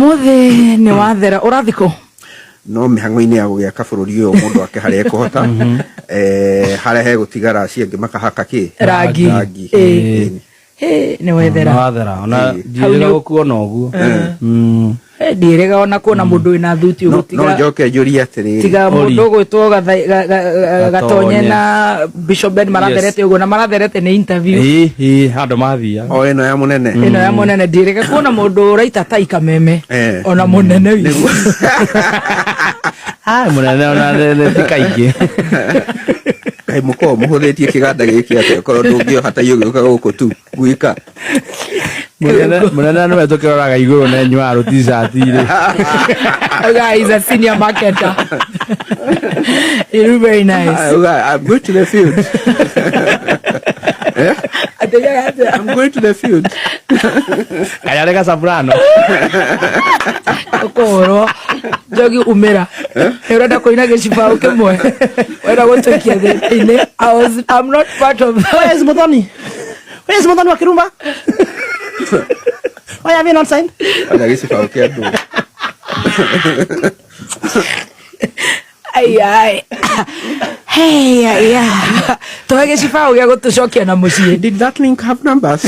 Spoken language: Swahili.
Umothe ni wathera urathiko no mihango-ini ya gugiaka bururi uyu mundu wake haria ekuhota haria he gutigara ciengi makahaka ki rangi ni wethera ona ndirega gukuona uguo ndirega ona kuona mundu wina thuti ugutiga no njoke njuri atiriri tiga mundu gwitwo gatonye na Bishop Ben maratherete uguo na maratherete ni interview handu mathia o ino ya munene ndirega kuona mundu uraita taika meme ona munene witu munene ona thikaingi kai muko muhuthitie kiganda giki ate korwo ndungio hata yugiuka guku tu gwika munene no etokeraga iguru na nywaru t-shirt ire guys a senior marketer you're very nice I'm going to the field I'm going to the field ayarega soprano okoro jogi umera urenda kuina gicibao kimwe wenda gutukia thini I'm not part of that. Where's Muthoni wa Kirumba why have you not signed ada gicibao kia ndu ai hey yeah toge gicibao gia gutucokia na mucii. Did that link have numbers?